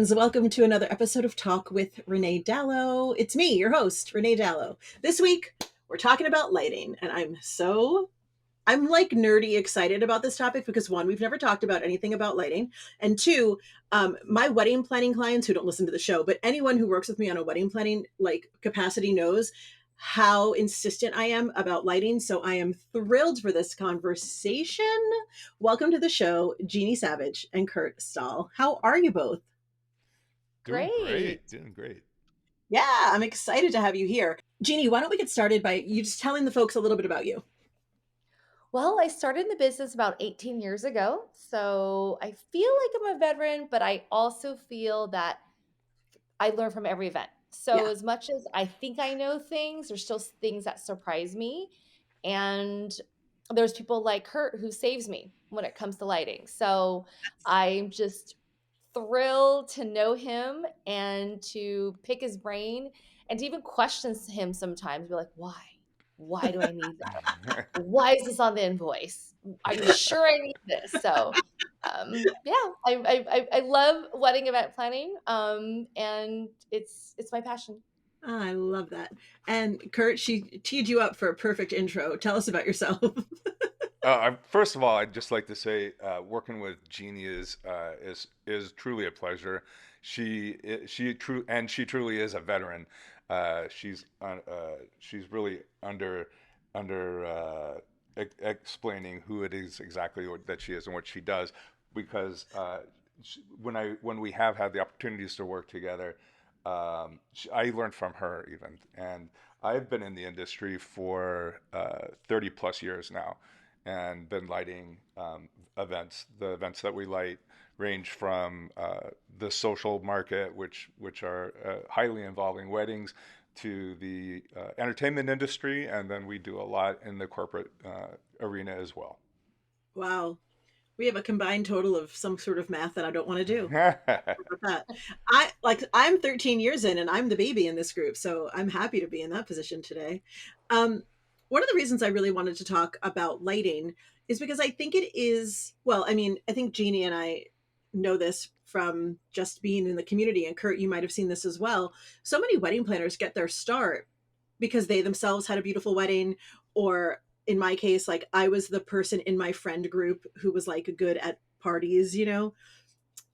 friends. Welcome to another episode of Talk with Renee Dallow. It's me, your host, Renee Dallow. This week, we're talking about lighting, and I'm like nerdy excited about this topic because one, we've never talked about anything about lighting, and two, my wedding planning clients who don't listen to the show, but anyone who works with me on a wedding planning like capacity knows how insistent I am about lighting. So I am thrilled for this conversation. Welcome to the show, Jeannie Savage and Curt Stal. How are you both? Doing Great. great, doing great. Yeah, I'm excited to have you here. Jeannie, why don't we get started by you just telling the folks a little bit about you? Well, I started in the business about 18 years ago. So I feel like I'm a veteran, but I also feel that I learn from every event. So Yeah. as much as I think I know things, there's still things that surprise me. And there's people like Kurt who saves me when it comes to lighting. So I'm just thrilled to know him and to pick his brain and to even question him sometimes. Be like, why? Why do I need that? Why is this on the invoice? Are you sure I need this? So, yeah, I love wedding event planning, and it's my passion. Oh, I love that. And Kurt, she teed you up for a perfect intro. Tell us about yourself. First of all, I'd just like to say, working with Jeannie is truly a pleasure. She truly is a veteran. She's really under explaining who it is exactly that she is and what she does, because when we have had the opportunities to work together, I learned from her even, and I've been in the industry for 30 plus years now and been lighting events. The events that we light range from the social market, which are highly involving weddings, to the entertainment industry, and then we do a lot in the corporate arena as well. Wow. We have a combined total of some sort of math that I don't want to do. About that. I'm 13 years in and I'm the baby in this group, so I'm happy to be in that position today. Um, one of the reasons I really wanted to talk about lighting is because I think it is, well, I mean, I think Jeannie and I know this from just being in the community, and Kurt, you might have seen this as well. So many wedding planners get their start because they themselves had a beautiful wedding, or in my case, like I was the person in my friend group who was like good at parties,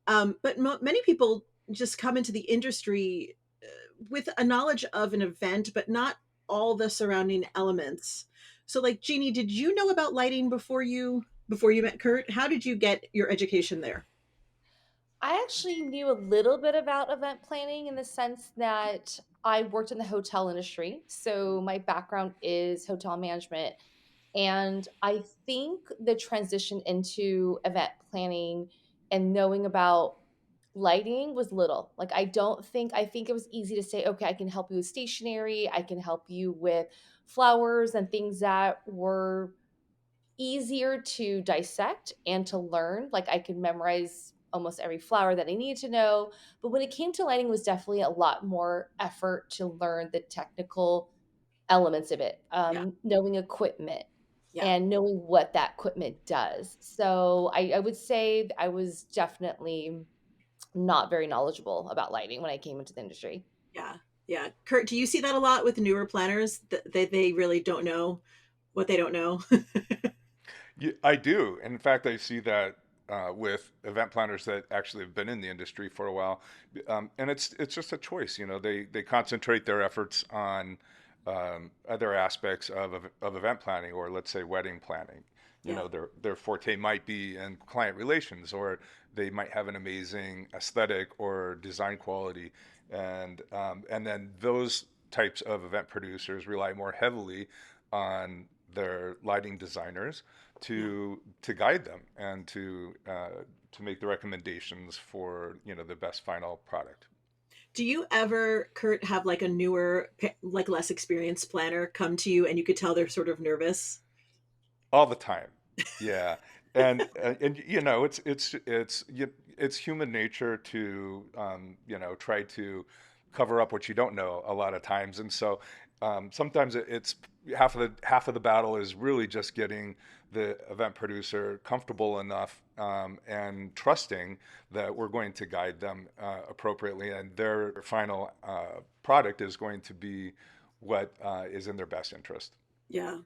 but many people just come into the industry with a knowledge of an event, but not all the surrounding elements. So, like Jeannie, did you know about lighting before you met Kurt? How did you get your education there? I actually knew a little bit about event planning in the sense that I worked in the hotel industry. So my background is hotel management. And I think the transition into event planning and knowing about lighting was little. Like, I think it was easy to say, okay, I can help you with stationery, I can help you with flowers and things that were easier to dissect and to learn. Like, I could memorize almost every flower that I needed to know. But when it came to lighting, it was definitely a lot more effort to learn the technical elements of it, Yeah, knowing equipment yeah. and knowing what that equipment does. So I would say I was definitely not very knowledgeable about lighting when I came into the industry. Yeah. Yeah. Kurt, do you see that a lot with newer planners that they really don't know what they don't know? I do. In fact, I see that with event planners that actually have been in the industry for a while, and it's just a choice. They concentrate their efforts on other aspects of event planning, or let's say wedding planning. Yeah. Their forte might be in client relations, or they might have an amazing aesthetic or design quality, and then those types of event producers rely more heavily on their lighting designers Yeah. to guide them and to make the recommendations for the best final product. Do you ever, Kurt, have like a newer, like less experienced planner come to you and you could tell they're sort of nervous? All the time. Yeah. And it's human nature to try to cover up what you don't know a lot of times. And so Sometimes it's half of the battle is really just getting the event producer comfortable enough and trusting that we're going to guide them appropriately, and their final product is going to be what is in their best interest. Yeah.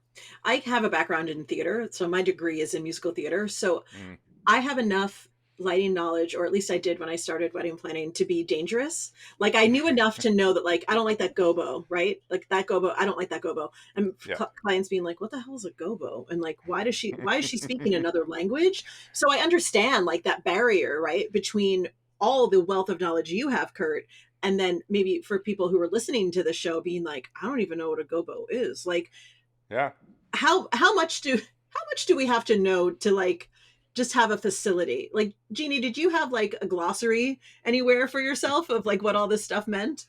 I have a background in theater, so my degree is in musical theater. So Mm. I have enough lighting knowledge, or at least I did when I started wedding planning, to be dangerous. Like I knew enough to know that like I don't like that gobo, right? Like that gobo, I don't like that gobo. And Yeah. clients being like, "What the hell is a gobo?" And like, why is she speaking another language? So I understand like that barrier, right, between all the wealth of knowledge you have, Curt, and then maybe for people who are listening to the show being like, "I don't even know what a gobo is." Like Yeah. how much do we have to know to like just have a facility? Like Jeannie, did you have like a glossary anywhere for yourself of like what all this stuff meant?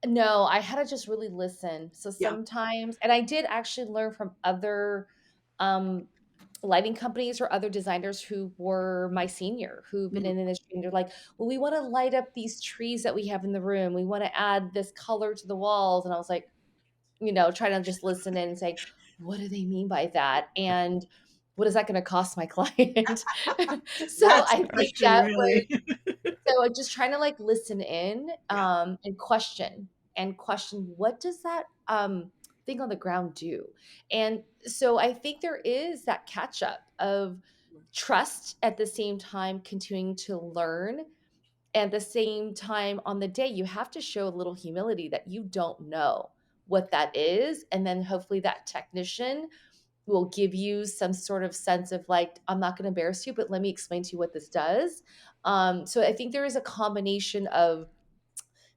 No, I had to just really listen. So Yeah. sometimes, and I did actually learn from other um, lighting companies or other designers who were my senior, who've been Mhm. in the industry, and they're like, "Well, we want to light up these trees that we have in the room. We want to add this color to the walls." And I was like, trying to just listen in and say, "What do they mean by that? And what is that going to cost my client?" So That's I the think question, that was really. so I'm just trying to like listen in, Yeah. and question what does that thing on the ground do? And so I think there is that catch up of trust at the same time continuing to learn. At the same time, on the day, you have to show a little humility that you don't know what that is. And then hopefully that technician will give you some sort of sense of like, I'm not going to embarrass you, but let me explain to you what this does. So I think there is a combination of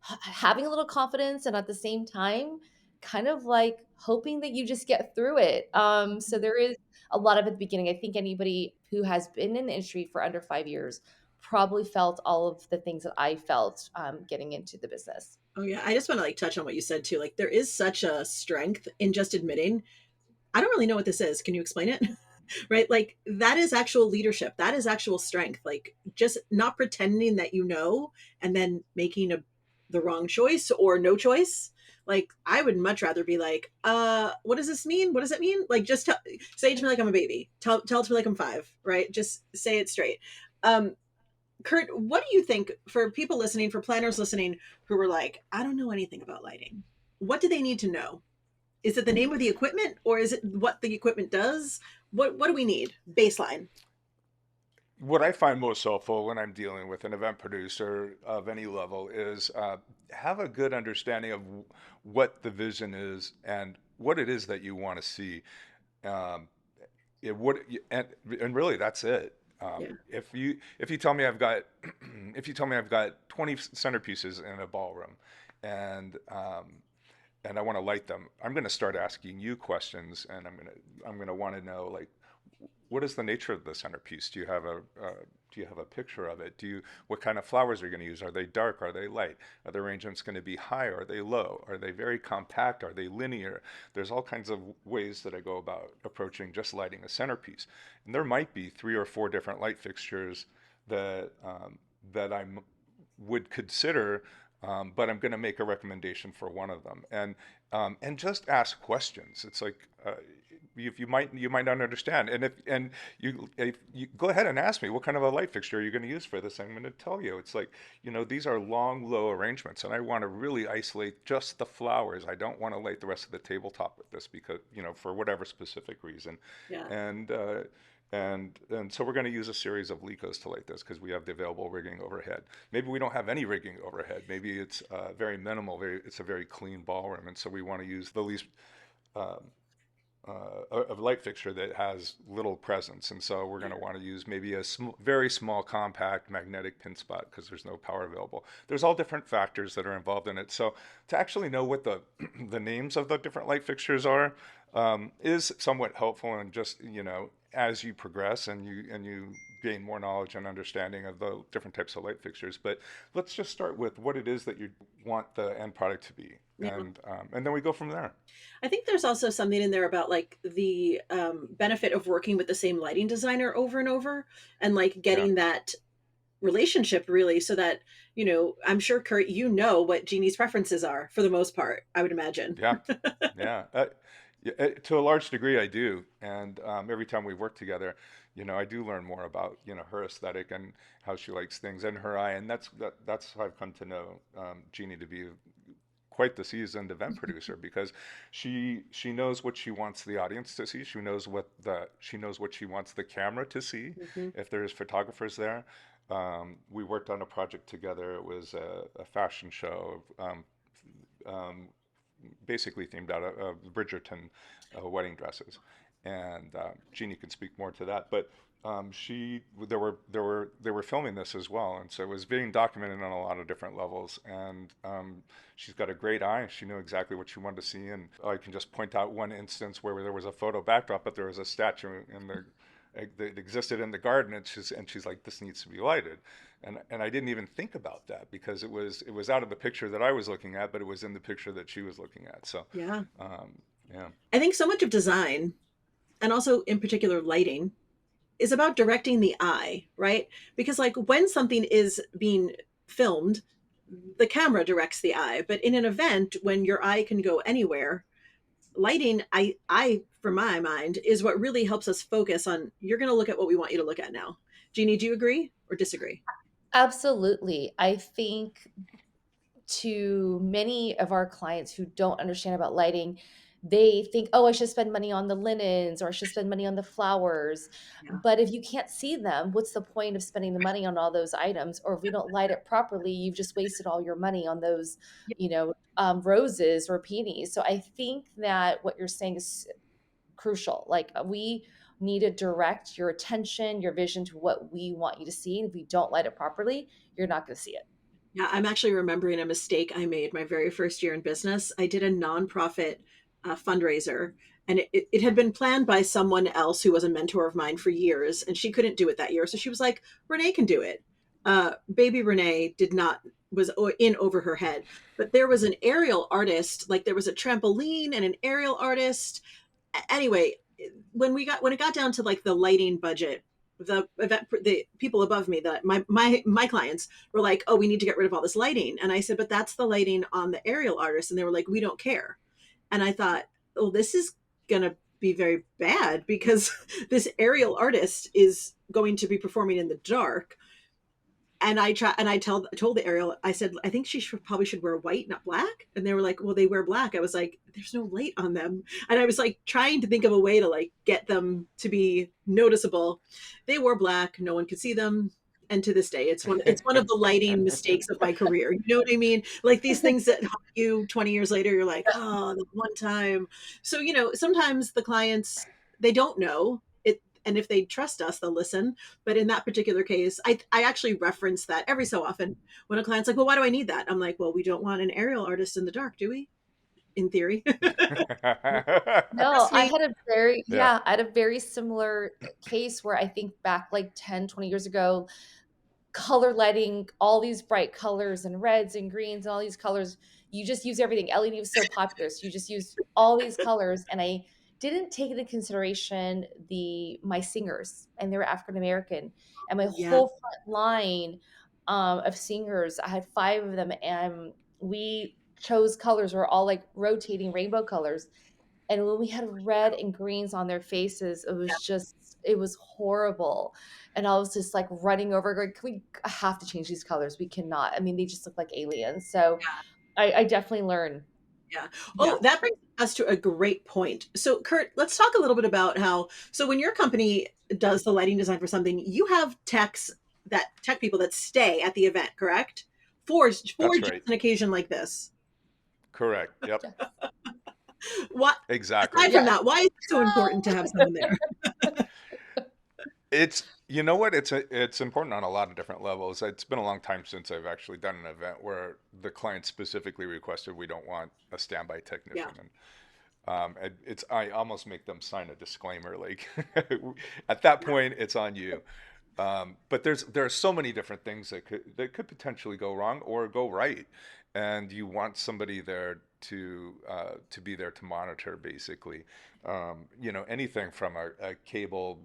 having a little confidence and at the same time, kind of like hoping that you just get through it. So there is a lot of at the beginning. I think anybody who has been in the industry for under 5 years probably felt all of the things that I felt getting into the business. Oh yeah, I just want to like touch on what you said too. Like there is such a strength in just admitting, I don't really know what this is. Can you explain it? Right? Like that is actual leadership. That is actual strength. Like just not pretending that you know and then making the wrong choice or no choice. Like I would much rather be like, what does this mean? What does it mean? Like just say it to me like I'm a baby. Tell it to me like I'm five, right? Just say it straight. Um, Curt, what do you think for people listening, for planners listening who were like, I don't know anything about lighting? What do they need to know? Is it the name of the equipment or is it what the equipment does? What do we need? Baseline. What I find most helpful when I'm dealing with an event producer of any level is have a good understanding of what the vision is and what it is that you want to see. Um, it would, and really that's it. Yeah. If you tell me I've got if you tell me I've got 20 centerpieces in a ballroom, and and I want to light them, I'm going to start asking you questions, and I'm going to want to know like what is the nature of the centerpiece? Do you have a picture of it? What kind of flowers are you going to use? Are they dark? Are they light? Are the arrangements going to be high? Are they low? Are they very compact? Are they linear? There's all kinds of ways that I go about approaching just lighting a centerpiece, and there might be 3 or 4 different light fixtures that that I would consider, but I'm going to make a recommendation for one of them, and just ask questions. It's like you might not understand, and if you go ahead and ask me what kind of a light fixture are you going to use for this, I'm going to tell you. It's like these are long, low arrangements, and I want to really isolate just the flowers. I don't want to light the rest of the tabletop with this because for whatever specific reason, Yeah. and. And so we're going to use a series of Licos to light this because we have the available rigging overhead. Maybe we don't have any rigging overhead. Maybe it's very minimal. It's a very clean ballroom, and so we want to use the least um, a light fixture that has little presence, and so we're going Yeah. to want to use maybe a very small, compact magnetic pin spot because there's no power available. There's all different factors that are involved in it. So to actually know what the the names of the different light fixtures are is somewhat helpful, and just as you progress and you gain more knowledge and understanding of the different types of light fixtures. But let's just start with what it is that you want the end product to be, Yeah. and then we go from there. I think there's also something in there about like the benefit of working with the same lighting designer over and over and like Yeah. getting that relationship really, so that, I'm sure, Kurt, what Jeannie's preferences are for the most part, I would imagine. Yeah, yeah. Yeah, to a large degree, I do. And every time we work together, I do learn more about, her aesthetic and how she likes things and her eye. And that's how I've come to know Jeannie to be quite the seasoned event producer, because she knows what she wants the audience to see. She knows what she wants the camera to see Mhm. if there's photographers there. We worked on a project together. It was a fashion show. Um, Basically themed out of Bridgerton wedding dresses, and Jeannie can speak more to that. But she they were filming this as well, and so it was being documented on a lot of different levels. And she's got a great eye. She knew exactly what she wanted to see, and I can just point out one instance where there was a photo backdrop, but there was a statue in the that existed in the garden, and she's like, this needs to be lighted. And I didn't even think about that, because it was out of the picture that I was looking at, but it was in the picture that she was looking at. So Yeah. um, yeah. I think so much of design, and also in particular lighting, is about directing the eye, right? Because like when something is being filmed, the camera directs the eye, but in an event when your eye can go anywhere, lighting, I for my mind, is what really helps us focus on, you're going to look at what we want you to look at now. Jeannie, do you agree or disagree? Absolutely. I think to many of our clients who don't understand about lighting, they think, oh, I should spend money on the linens or I should spend money on the flowers. Yeah. But if you can't see them, what's the point of spending the money on all those items? Or if we don't light it properly, you've just wasted all your money on those, roses or peonies. So I think that what you're saying is crucial. Like we need to direct your attention, your vision to what we want you to see. And if we don't light it properly, you're not going to see it. Yeah, I'm actually remembering a mistake I made my very first year in business. I did a nonprofit fundraiser, and it had been planned by someone else who was a mentor of mine for years, and she couldn't do it that year. So she was like, Renee can do it. Baby Renee did not, was in over her head. But there was an aerial artist, like there was a trampoline and an aerial artist. Anyway, when it got down to like the lighting budget, the people above me, that my clients were like, oh, we need to get rid of all this lighting. And I said, but that's the lighting on the aerial artist. And they were like, we don't care. And I thought, oh, this is gonna be very bad, because this aerial artist is going to be performing in the dark. And told the aerial, I said, I think she probably should wear white, not black. And they were like, well, they wear black. I was like, there's no light on them. And I was like trying to think of a way to like get them to be noticeable. They wore black, no one could see them. And to this day, it's one of the lighting mistakes of my career. You know what I mean? Like these things that haunt you 20 years later, you're like, oh, the one time. So, sometimes the clients, they don't know it, and if they trust us, they'll listen. But in that particular case, I actually reference that every so often when a client's like, well, why do I need that? I'm like, well, we don't want an aerial artist in the dark, do we? In theory. No, Trust me. Yeah. I had a very similar case where I think back like 10, 20 years ago, color lighting, all these bright colors and reds and greens and all these colors. You just use everything. LED was so popular. So you just use all these colors. And I didn't take into consideration my singers, and they were African American. And my Yeah. whole front line of singers, I had 5 of them, and we chose colors were all like rotating rainbow colors. And when we had red and greens on their faces, it was horrible. And I was just like running over, going, I have to change these colors. We cannot. I mean, they just look like aliens. So I definitely learn. Yeah. Yeah. Oh, that brings us to a great point. So, Kurt, let's talk a little bit about so when your company does the lighting design for something, you have tech people that stay at the event, correct? For That's just right. an occasion like this. Correct. Yep. What, Exactly. aside from Yeah. that, why is it so important to have someone there? It's it's important on a lot of different levels. It's been a long time since I've actually done an event where the client specifically requested we don't want a standby Yeah. technician, and it's I almost make them sign a disclaimer like at that point it's on you. But there are so many different things that could potentially go wrong or go right, and you want somebody there to be there to monitor basically. Anything from a cable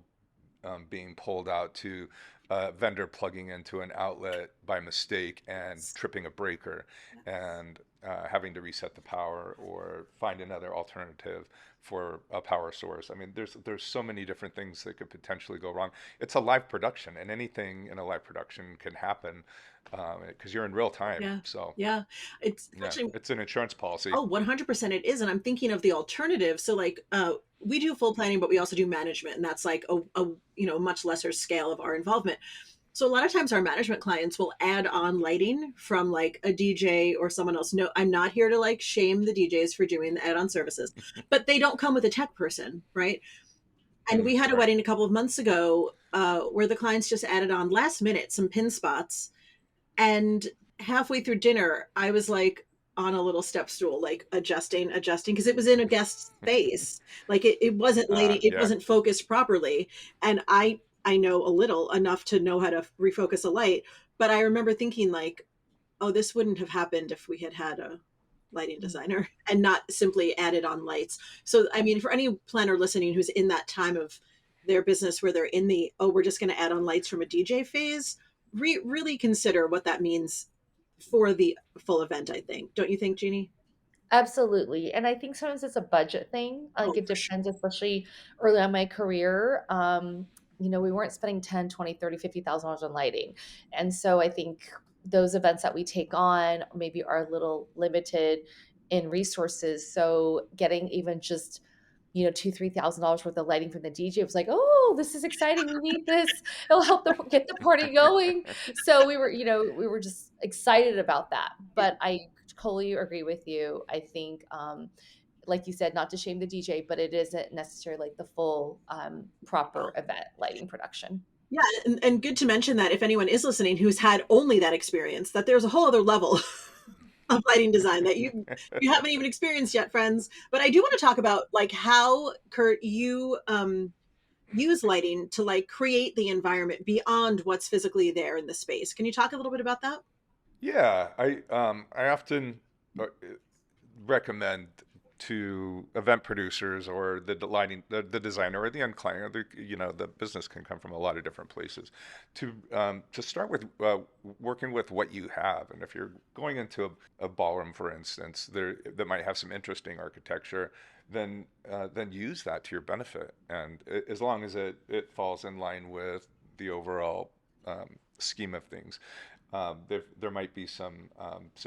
being pulled out to a vendor plugging into an outlet by mistake and tripping a breaker and having to reset the power or find another alternative for a power source. I mean, there's so many different things that could potentially go wrong. It's a live production, and anything in a live production can happen because you're in real time. Yeah. So Yeah. It's yeah, actually, it's an insurance policy. oh, 100% it is. And I'm thinking of the alternative. So like, we do full planning, but we also do management, and that's like a much lesser scale of our involvement. So a lot of times our management clients will add on lighting from like a DJ or someone else. No, I'm not here to like shame the DJs for doing the add-on services, but they don't come with a tech person, right? And we had a Right. wedding a couple of months ago where the clients just added on last minute some pin spots, and halfway through dinner, I was like on a little step stool, like adjusting, because it was in a guest space. Like it wasn't lighting, it Yeah. wasn't focused properly. And I know a little enough to know how to refocus a light. But I remember thinking like, oh, this wouldn't have happened if we had had a lighting designer and not simply added on lights. So, I mean, for any planner listening who's in that time of their business where they're in the, oh, we're just going to add on lights from a DJ phase, really consider what that means for the full event, I think. Don't you think, Jeannie? Absolutely. And I think sometimes it's a budget thing. Like Oh, it for sure. depends, especially early on in my career. We weren't spending 10, 20, 30, $50,000 on lighting. And so I think those events that we take on maybe are a little limited in resources. So getting even just $2,000, $3,000 worth of lighting from the DJ was like, oh, this is exciting. We need this. It'll help get the party going. So we were just excited about that. Yeah. But I totally agree with you. I think, like you said, not to shame the DJ, but it isn't necessarily like the full proper event lighting production. Yeah, and good to mention that if anyone is listening who's had only that experience, that there's a whole other level of lighting design that you haven't even experienced yet, friends. But I do want to talk about like how, Curt, you use lighting to like create the environment beyond what's physically there in the space. Can you talk a little bit about that? Yeah, I often uh, recommend to event producers or the designer or the end client, or the business can come from a lot of different places, to start with working with what you have. And if you're going into a ballroom, for instance, that might have some interesting architecture, then use that to your benefit. And as long as it falls in line with the overall scheme of things. There might be some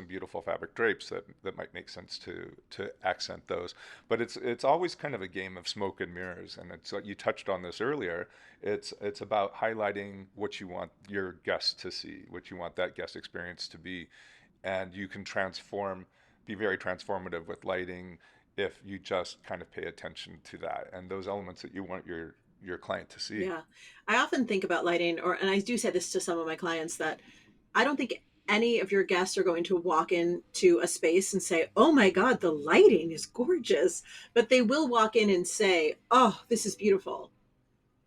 beautiful fabric drapes that might make sense to accent those, but it's always kind of a game of smoke and mirrors, and it's like you touched on this earlier. It's about highlighting what you want your guests to see, what you want that guest experience to be, and you can be very transformative with lighting if you just kind of pay attention to that and those elements that you want your client to see. Yeah. I often think about lighting, and I do say this to some of my clients, that I don't think any of your guests are going to walk into a space and say, oh my God, the lighting is gorgeous. But they will walk in and say, oh, this is beautiful.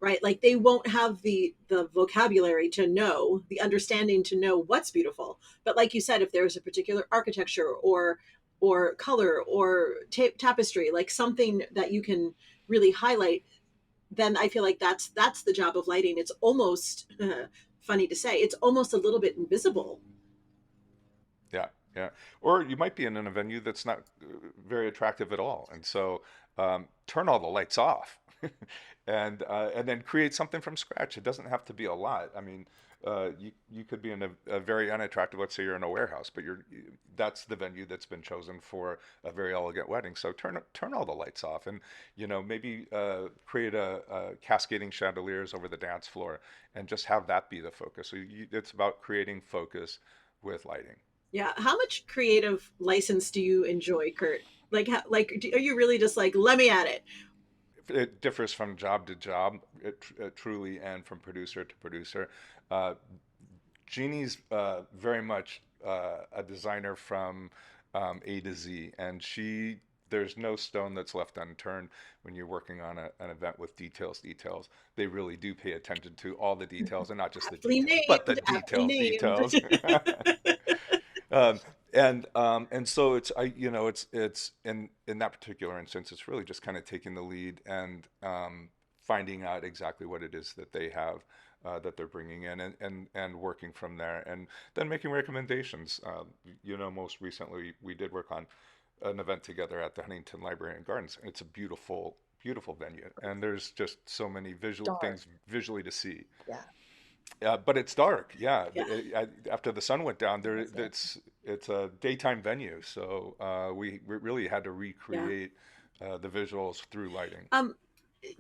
Right? Like they won't have the vocabulary to know, the understanding to know what's beautiful. But like you said, if there's a particular architecture or color or tapestry, like something that you can really highlight, then I feel like that's the job of lighting. It's almost funny to say, it's almost a little bit invisible. Yeah, yeah. Or you might be in a venue that's not very attractive at all, and so turn all the lights off, and then create something from scratch. It doesn't have to be a lot. I mean, you could be in a very unattractive. Let's say you're in a warehouse, but that's the venue that's been chosen for a very elegant wedding. So turn all the lights off, and maybe create a cascading chandeliers over the dance floor, and just have that be the focus. So it's about creating focus with lighting. Yeah. How much creative license do you enjoy, Curt? Like, are you really just like, let me at it? It differs from job to job, truly, and from producer to producer. Uh, Jeannie's very much a designer from A to Z, and there's no stone that's left unturned when you're working on an event with details. Details. They really do pay attention to all the details, and not just the Aptly details, but the named, aptly details. named. Details. And so it's in that particular instance, it's really just kind of taking the lead and finding out exactly what it is that they have that they're bringing in, and working from there, and then making recommendations. Most recently we did work on an event together at the Huntington Library and Gardens. It's a beautiful, beautiful venue, and there's just so many visual Dark. things visually to see. Yeah. But it's dark. Yeah, Yeah. after the sun went down, there That's it. it's a daytime venue, so we really had to Yeah. recreate the visuals through lighting. Um,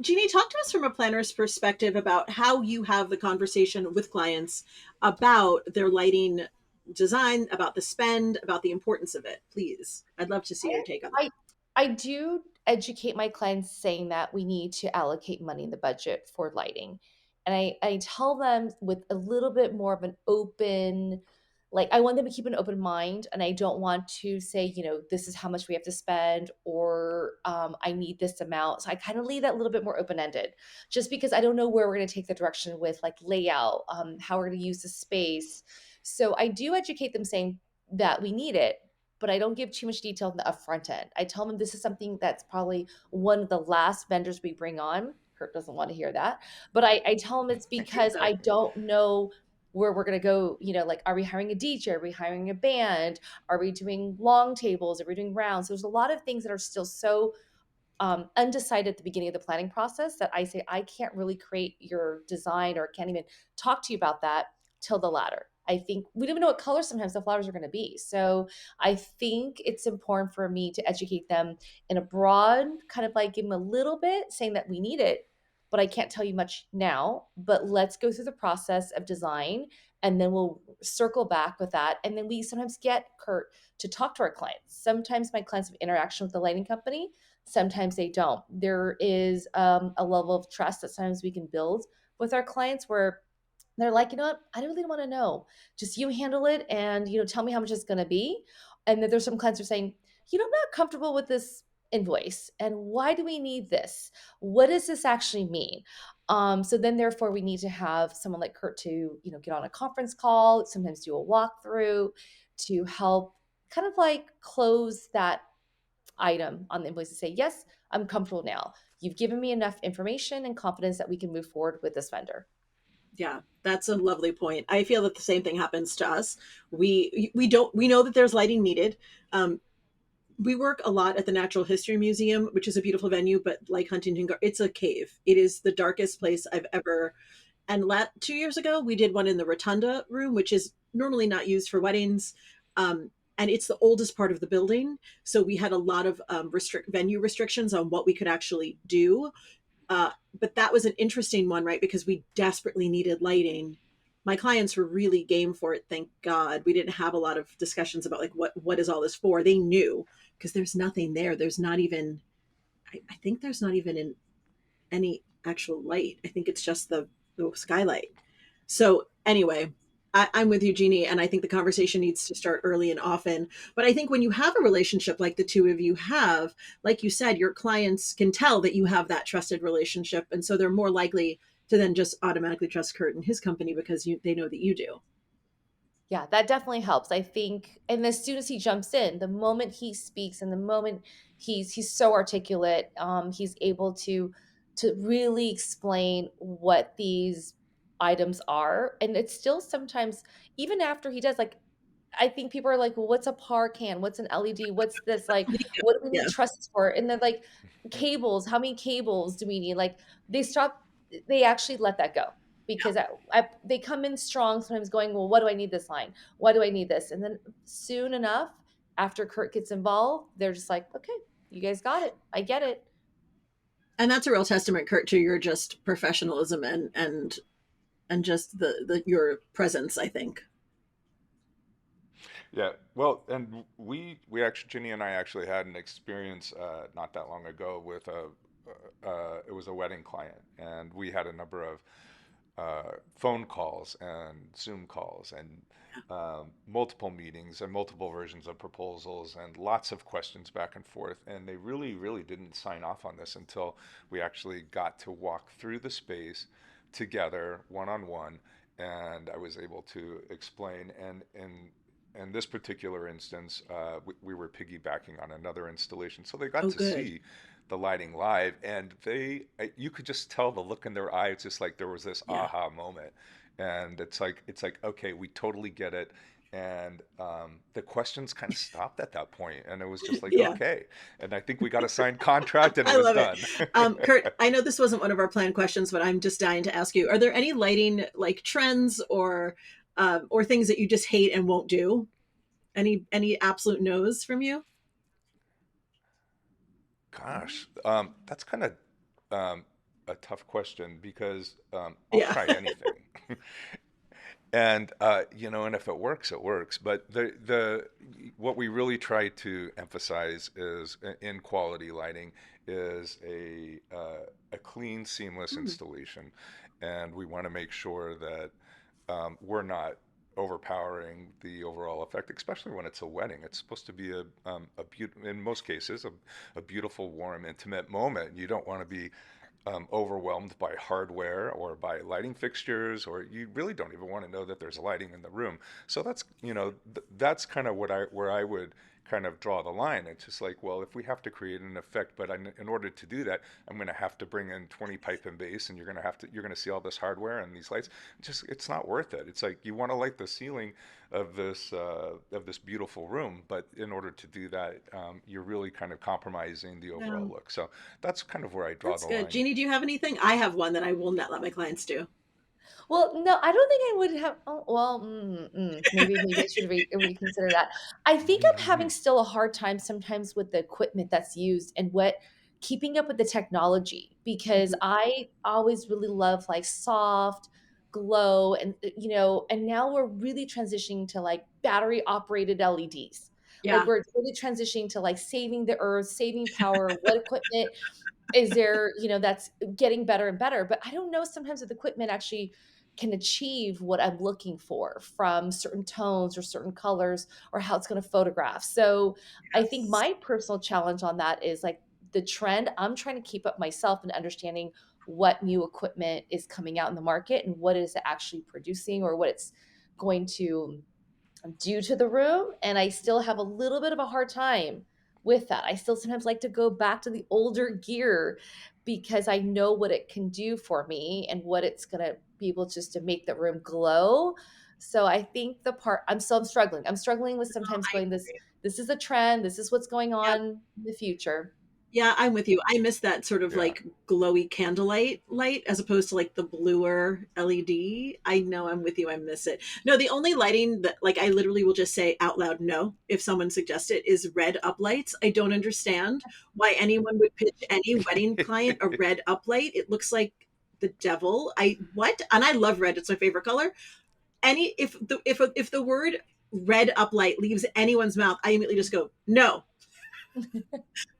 Jeannie, talk to us from a planner's perspective about how you have the conversation with clients about their lighting design, about the spend, about the importance of it. Please, I'd love to see your take on that. I I do educate my clients saying that we need to allocate money in the budget for lighting. And I tell them with a little bit more of an open, like I want them to keep an open mind, and I don't want to say, this is how much we have to spend, or I need this amount. So I kind of leave that a little bit more open-ended, just because I don't know where we're going to take the direction with like layout, how we're going to use the space. So I do educate them saying that we need it, but I don't give too much detail in the upfront end. I tell them this is something that's probably one of the last vendors we bring on. Kurt doesn't want to hear that, but I tell him it's because I Exactly. don't know where we're going to go. Like, are we hiring a DJ? Are we hiring a band? Are we doing long tables? Are we doing rounds? There's a lot of things that are still so undecided at the beginning of the planning process that I say I can't really create your design or can't even talk to you about that till the latter. I think we don't even know what color sometimes the flowers are going to be. So I think it's important for me to educate them in a broad kind of like give them a little bit saying that we need it, but I can't tell you much now. But let's go through the process of design, and then we'll circle back with that. And then we sometimes get Kurt to talk to our clients. Sometimes my clients have interaction with the lighting company, sometimes they don't. There is a level of trust that sometimes we can build with our clients where they're like, you know what, I really don't want to know. Just you handle it, and tell me how much it's going to be. And then there's some clients who are saying, I'm not comfortable with this invoice, and why do we need this? What does this actually mean? So then therefore we need to have someone like Kurt to get on a conference call, sometimes do a walkthrough to help kind of like close that item on the invoice to say, yes, I'm comfortable now. You've given me enough information and confidence that we can move forward with this vendor. Yeah, that's a lovely point. I feel that the same thing happens to us. We know that there's lighting needed. Um, we work a lot at the Natural History Museum, which is a beautiful venue, but like it's a cave. It is the darkest place I've ever. And 2 years ago, we did one in the Rotunda room, which is normally not used for weddings. And it's the oldest part of the building. So we had a lot of venue restrictions on what we could actually do. But that was an interesting one, right? Because we desperately needed lighting. My clients were really game for it. Thank God we didn't have a lot of discussions about like what is all this for. They knew because there's nothing there. There's not even. I think there's not even any actual light. I think it's just the skylight. So anyway, I'm with you, Jeannie, and I think the conversation needs to start early and often. But I think when you have a relationship like the two of you have, like you said, your clients can tell that you have that trusted relationship, and so they're more likely to then just automatically trust Kurt and his company because they know that you do. Yeah, that definitely helps. I think, and as soon as he jumps in, the moment he speaks, and the moment he's so articulate, he's able to really explain what these items are, and it's still sometimes even after he does, like I think people are like, well, what's a PAR can? What's an LED? What's this? Like, what do we need Yeah. trusses for? And then like cables, how many cables do we need? Like they stop, they actually let that go because they come in strong sometimes going, well, what do I need this line? Why do I need this? And then soon enough, after Kurt gets involved, they're just like, okay, you guys got it. I get it. And that's a real testament, Kurt, to your just professionalism and just the your presence, I think. Yeah, well, and we actually, Ginny and I actually had an experience not that long ago with it was a wedding client, and we had a number of phone calls and Zoom calls and multiple meetings and multiple versions of proposals and lots of questions back and forth. And they really, really didn't sign off on this until we actually got to walk through the space together, one on one, and I was able to explain. And in this particular instance, we were piggybacking on another installation, so they got Oh, to good. see the lighting live, and you could just tell the look in their eye. It's just like there was this Yeah. aha moment, and it's like okay, we totally get it. And the questions kind of stopped at that point, and it was just like Yeah. okay. And I think we got a signed contract, and it I was love it. done. Kurt, I know this wasn't one of our planned questions, but I'm just dying to ask you: are there any lighting like trends or things that you just hate and won't do? Any absolute no's from you? Gosh, that's kind of a tough question because I'll Yeah. try anything. And and if it works, it works. But the what we really try to emphasize is in quality lighting is a clean, seamless Mm, installation, and we want to make sure that we're not overpowering the overall effect, especially when it's a wedding. It's supposed to be in most cases, a beautiful, warm, intimate moment. You don't want to be overwhelmed by hardware or by lighting fixtures, or you really don't even want to know that there's lighting in the room. So that's kind of where I would kind of draw the line. It's just like, well, if we have to create an effect, but in order to do that, I'm going to have to bring in 20 pipe and bass, and you're going to see all this hardware and these lights. It's not worth it. It's like you want to light the ceiling of this beautiful room, but in order to do that, you're really kind of compromising the overall no, look. So that's kind of where I draw that's the good. line. Jeannie, do you have anything? I have one that I will not let my clients do. Well, no, I don't think I would have. Oh, well, maybe I should reconsider that. I think I'm having still a hard time sometimes with the equipment that's used and what keeping up with the technology because Mhm. I always really love like soft glow and now we're really transitioning to like battery operated LEDs. Like Yeah. we're really transitioning to like saving the earth, saving power. What equipment is there, that's getting better and better, but I don't know sometimes if the equipment actually can achieve what I'm looking for from certain tones or certain colors or how it's going to photograph. So I think Yes. my personal challenge on that is like the trend. I'm trying to keep up myself and understanding what new equipment is coming out in the market and what is it actually producing or what it's going to due to the room, and I still have a little bit of a hard time with that. I still sometimes like to go back to the older gear because I know what it can do for me and what it's going to be able just to make the room glow. So I think the part I'm struggling. I'm struggling with sometimes I going this is a trend, this is what's going yeah. on in the future. Yeah, I'm with you. I miss that sort of Yeah. like glowy candlelight light as opposed to like the bluer LED. I know I'm with you. I miss it. No, the only lighting that like I literally will just say out loud no if someone suggests it is red uplights. I don't understand why anyone would pitch any wedding client a red uplight. It looks like the devil. I what? And I love red. It's my favorite color. Any if the word red uplight leaves anyone's mouth, I immediately just go no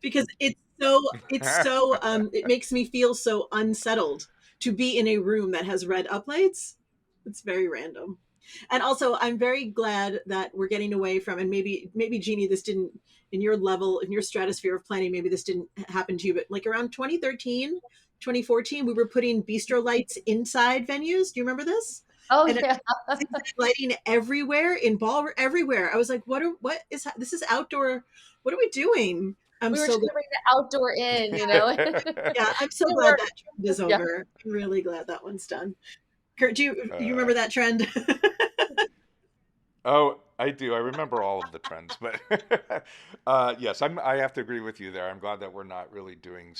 because it makes me feel so unsettled to be in a room that has red uplights. It's very random. And also I'm very glad that we're getting away from, and maybe Jeannie, this didn't in your level, in your stratosphere of planning, maybe this didn't happen to you, but like around 2013, 2014, we were putting bistro lights inside venues. Do you remember this? Oh And yeah. zigzag lighting everywhere in ball everywhere. I was like, what is this is outdoor, what are we doing? I'm We were so trying glad. to bring the outdoor in, you know. It Yeah, I'm so glad worked. that trend is Yeah. over. I'm really glad that one's done. Kurt, do you uh, remember that trend? oh, I do. I remember all of the trends, but yes, I have to agree with you there. I'm glad that we're not really doing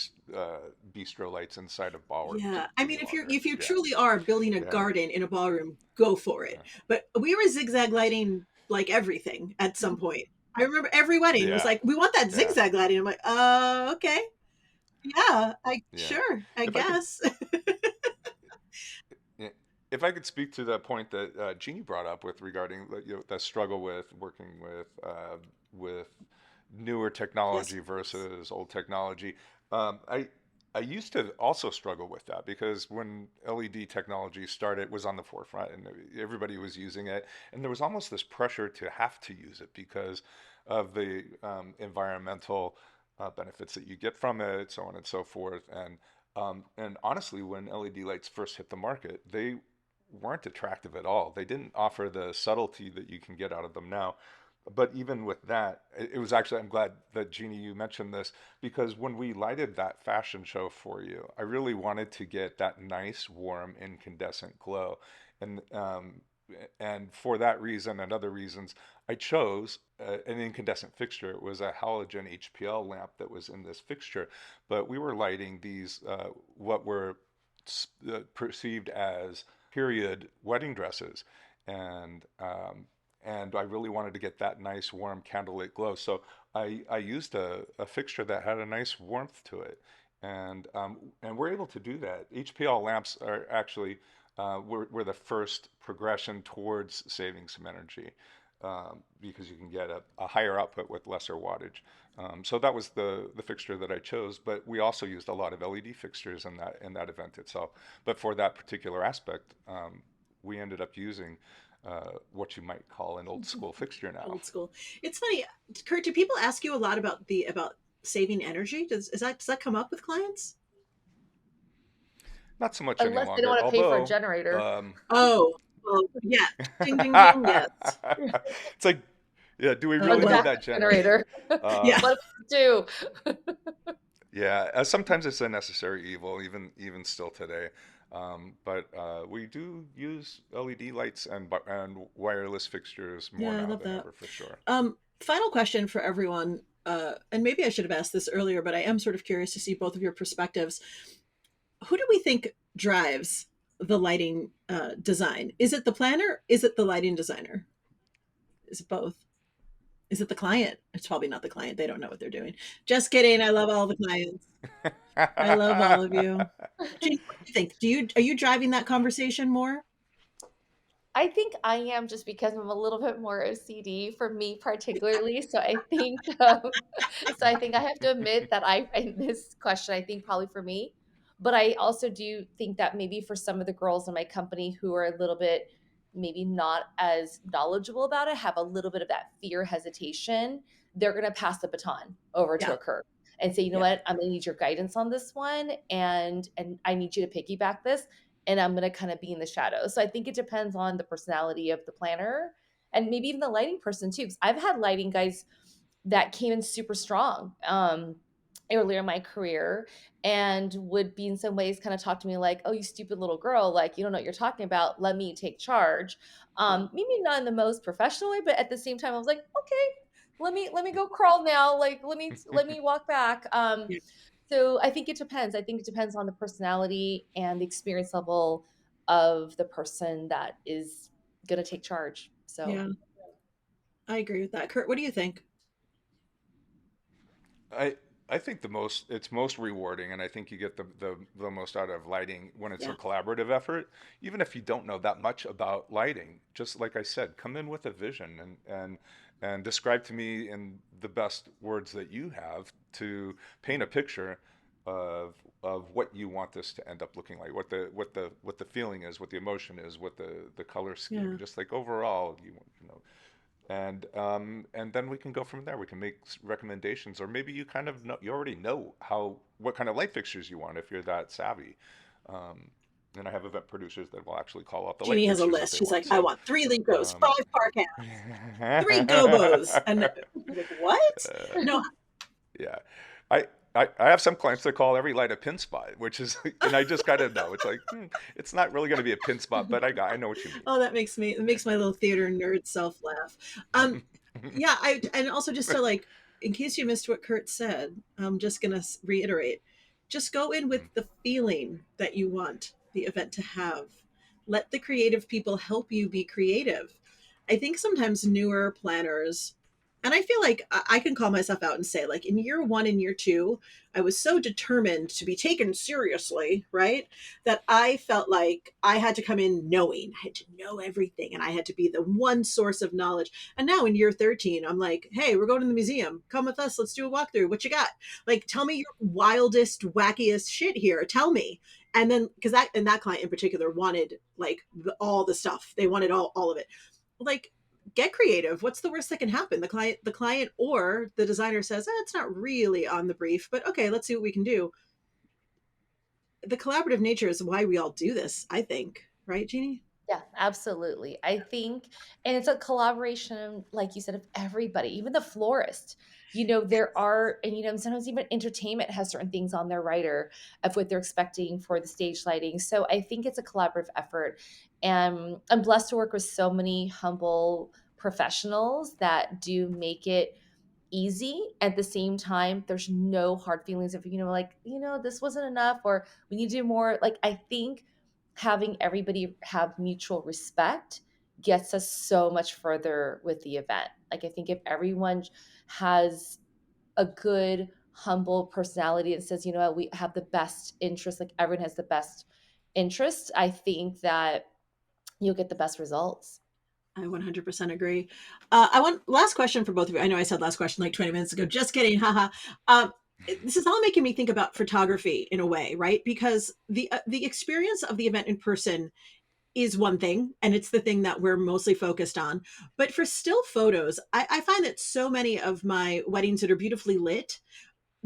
bistro lights inside of ballrooms Yeah, I any mean, longer. if you Yeah, truly are building a yeah, garden in a ballroom, go for it. But we were zigzag lighting like everything at some point. I remember every wedding was yeah, like, we want that yeah, zigzag lighting. I'm like, okay, yeah, I yeah. sure, I If I could, guess. yeah, if I could speak to that point that Jeannie brought up with regarding the struggle with working with newer Yes, technology versus old technology, I used to also struggle with that because when LED technology started, it was on the forefront and everybody was using it, and there was almost this pressure to have to use it because of the environmental benefits that you get from it, so on and so forth, and honestly, when LED lights first hit the market, they weren't attractive at all. They didn't offer the subtlety that you can get out of them now. But even with that, it was actually, I'm glad that Jeannie, you mentioned this, because when we lighted that fashion show for you, I really wanted to get that nice, warm, incandescent glow. And, and for that reason and other reasons, I chose an incandescent fixture. It was a halogen HPL lamp that was in this fixture, but we were lighting these, what were perceived as period wedding dresses. And and I really wanted to get that nice warm candlelit glow. So I used a fixture that had a nice warmth to it, and we're able to do that. HPL lamps are actually were the first progression towards saving some energy, because you can get a higher output with lesser wattage. So that was the fixture that I chose, but we also used a lot of LED fixtures in that event itself. But for that particular aspect, we ended up using what you might call an old school fixture now. Old school. It's funny, Curt. Do people ask you a lot about saving energy? Does that come up with clients? Not so much any Unless they don't longer, want to pay for a although generator. Oh, well, yeah. Ding, ding, ding. Yes. it's like, yeah, do we Oh, really A need well. that backup generator. Uh, Yeah. What do? yeah, sometimes it's a necessary evil, even still today. But we do use LED lights and wireless fixtures more Yeah, I now love than that. ever, for sure. Final question for everyone. And maybe I should have asked this earlier, but I am sort of curious to see both of your perspectives. Who do we think drives the lighting design? Is it the planner? Is it the lighting designer? Is it both? Is it the client? It's probably not the client. They don't know what they're doing. Just kidding. I love all the clients. I love all of you. Jeannie, what do you think? Are you driving that conversation more? I think I am, just because I'm a little bit more OCD for me particularly. So I think I have to admit that in this question, I think probably for me, but I also do think that maybe for some of the girls in my company who are a little bit maybe not as knowledgeable about it, have a little bit of that fear, hesitation, they're going to pass the baton over to Yeah. a Curt and say, you know Yeah. what, I'm going to need your guidance on this one, and I need you to piggyback this, and I'm going to kind of be in the shadows. So I think it depends on the personality of the planner and maybe even the lighting person too. Because I've had lighting guys that came in super strong earlier in my career, and would be in some ways kind of talk to me like, oh, you stupid little girl, like you don't know what you're talking about, let me take charge. Yeah. Maybe not in the most professional way, but at the same time I was like, okay, let me go crawl now, like let me walk back. Yeah. So I think it depends. I think it depends on the personality and the experience level of the person that is going to take charge. So Yeah. I agree with that. Curt, what do you think? I I think it's most rewarding, and I think you get the most out of lighting when it's a Yeah. collaborative effort. Even if you don't know that much about lighting, just like I said, come in with a vision and describe to me in the best words that you have to paint a picture of what you want this to end up looking like, what the feeling is, what the emotion is, what the color scheme, Yeah. just like overall you know, and then we can go from there. We can make recommendations, or maybe you kind of know, you already know what kind of light fixtures you want if you're that savvy. Um, and I have event producers that will actually call out the light Jeannie has a fixtures that list. they She's like, want. I So, want 3 Legos, um, 5 Parcats, 3 Gobos. And I'm like, what? No, yeah, I, I have some clients that call every light a pin spot, which is, and I just kind of know it's like, it's not really going to be a pin spot, but I know what you oh, it makes my little theater nerd self laugh. Um, mean. yeah, and also just to like, in case you missed what Curt said, I'm just gonna reiterate: just go in with the feeling that you want the event to have. Let the creative people help you be creative. I think sometimes newer planners, and I feel like I can call myself out and say, like, in year 1 and year 2, I was so determined to be taken seriously, right? That I felt like I had to come in knowing, I had to know everything, and I had to be the one source of knowledge. And now in year 13, I'm like, hey, we're going to the museum. Come with us. Let's do a walkthrough. What you got? Like, tell me your wildest, wackiest shit here. Tell me. And then, because that client in particular wanted like all the stuff. They wanted all of it. Like, get creative. What's the worst that can happen? The client or the designer says, it's not really on the brief, but okay, let's see what we can do. The collaborative nature is why we all do this, I think. Right, Jeannie? Yeah, absolutely. I think, and it's a collaboration, like you said, of everybody, even the florist. There are, and sometimes even entertainment has certain things on their writer of what they're expecting for the stage lighting. So I think it's a collaborative effort. And I'm blessed to work with so many humble professionals that do make it easy. At the same time, there's no hard feelings of, like, this wasn't enough or we need to do more. Like, I think having everybody have mutual respect gets us so much further with the event. Like, I think if everyone has a good, humble personality and says, what, we have the best interest, like everyone has the best interest, I think that you'll get the best results. I 100% agree. I want last question for both of you. I know I said last question like 20 minutes ago. Just kidding. Haha. This is all making me think about photography in a way, right? Because the experience of the event in person is one thing, and it's the thing that we're mostly focused on. But for still photos, I find that so many of my weddings that are beautifully lit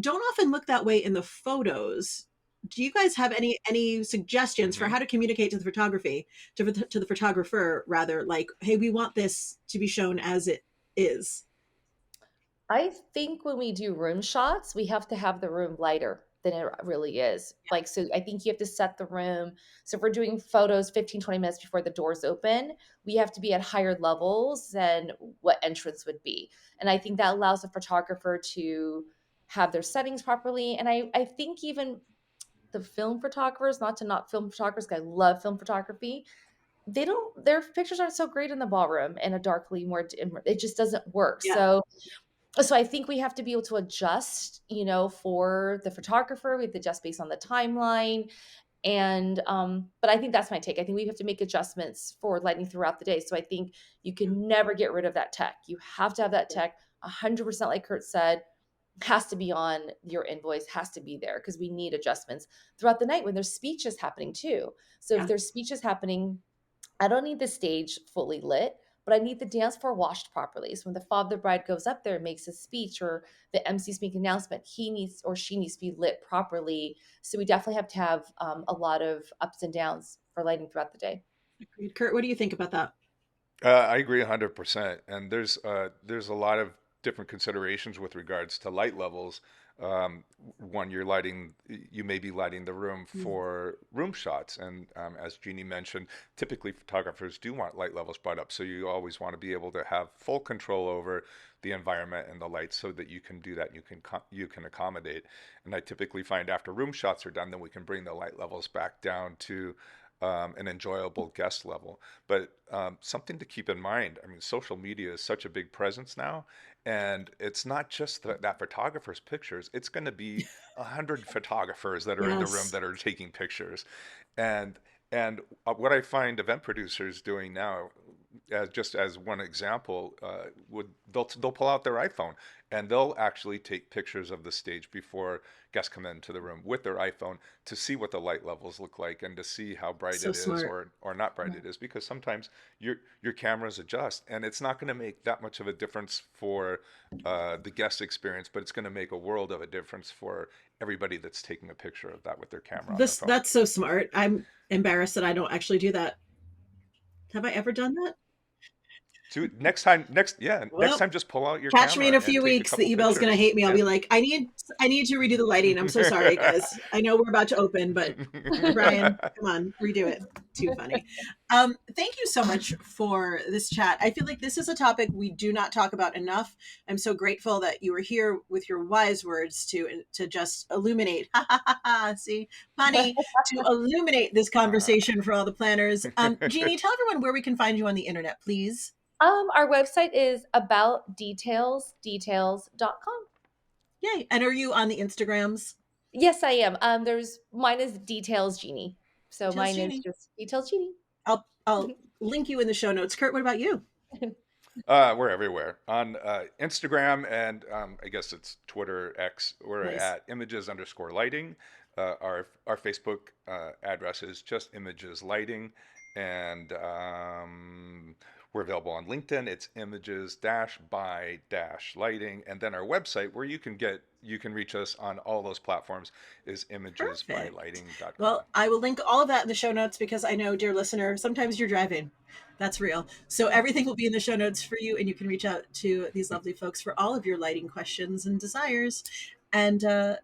don't often look that way in the photos. Do you guys have any suggestions for Hmm. how to communicate to the photography to the photographer rather, like, hey, we want this to be shown as it is? I think when we do room shots, we have to have the room lighter than it really is. Like, so I think you have to set the room. So if we're doing photos 15, 20 minutes before the doors open, we have to be at higher levels than what entrance would be. And I think that allows the photographer to have their settings properly. And I think even the film photographers, not to knock film photographers, 'cause I love film photography, their pictures aren't so great in the ballroom in a darkly more, it just doesn't work. Yeah, So I think we have to be able to adjust, for the photographer. We have to adjust based on the timeline. And but I think that's my take. I think we have to make adjustments for lighting throughout the day. So I think you yeah, can never get rid of that tech. You have to have that yeah, tech 100%, like Curt said, has to be on your invoice, has to be there because we need adjustments throughout the night when there's speeches happening too. So if yeah. there's speeches happening, I don't need the stage fully lit, but I need the dance floor washed properly. So when the father bride goes up there and makes a speech or the MC's making an announcement, he needs or she needs to be lit properly. So we definitely have to have a lot of ups and downs for lighting throughout the day. Agreed. Kurt, what do you think about that? I agree 100%. And there's a lot of different considerations with regards to light levels. One, you may be lighting the room Mm, for room shots, and as Jeannie mentioned, typically photographers do want light levels brought up. So you always want to be able to have full control over the environment and the lights, so that you can do that. And you can accommodate. And I typically find after room shots are done, then we can bring the light levels back down to an enjoyable guest level. But something to keep in mind, I mean, social media is such a big presence now, and it's not just that photographer's pictures. It's going to be 100 photographers that are in the room yes. that are taking pictures, and what I find event producers doing now, just as one example, would they'll pull out their iPhone and they'll actually take pictures of the stage before guests come into the room with their iPhone to see what the light levels look like and to see how bright So it is smart. or not bright it is, because sometimes your cameras adjust and it's not going to make that much of a difference for the guest experience, but it's going to make a world of a difference for everybody that's taking a picture of that with their camera on their This phone. That's so smart. I'm embarrassed that I don't actually do that. Have I ever done that? So next Well, time just pull out your catch me in camera a and few take a weeks. The couple email's gonna pictures. hate me. I'll Yeah. be like, I need to redo the lighting. I'm so sorry, guys. I know we're about to open, but Brian, come on, redo it. Too funny. Thank you so much for this chat. I feel like this is a topic we do not talk about enough. I'm so grateful that you were here with your wise words to just illuminate. Ha ha ha ha. See, funny, to illuminate this conversation for all the planners. Jeannie, tell everyone where we can find you on the internet, please. Our website is aboutdetailsdetails.com. Yay! And are you on the Instagrams? Yes, I am. There's mine is Details Genie. So Details mine is Jeannie. just Details Genie. I'll link you in the show notes. Kurt, what about you? We're everywhere on Instagram and I guess it's Twitter X. We're Nice. at images_lighting. Our Facebook address is just images lighting, and We're available on LinkedIn. It's images dash by dash lighting. And then our website where you can reach us on all those platforms is Perfect. imagesbylighting.com. Well, I will link all of that in the show notes because I know, dear listener, sometimes you're driving. That's real. So everything will be in the show notes for you, and you can reach out to these lovely folks for all of your lighting questions and desires. And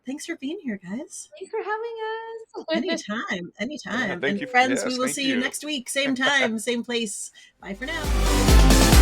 thanks for being here, guys. Thanks for having us. Anytime, Yeah, anytime. thank And you. friends, we Yes, will thank see you you. next week, same time, same place. Bye for now.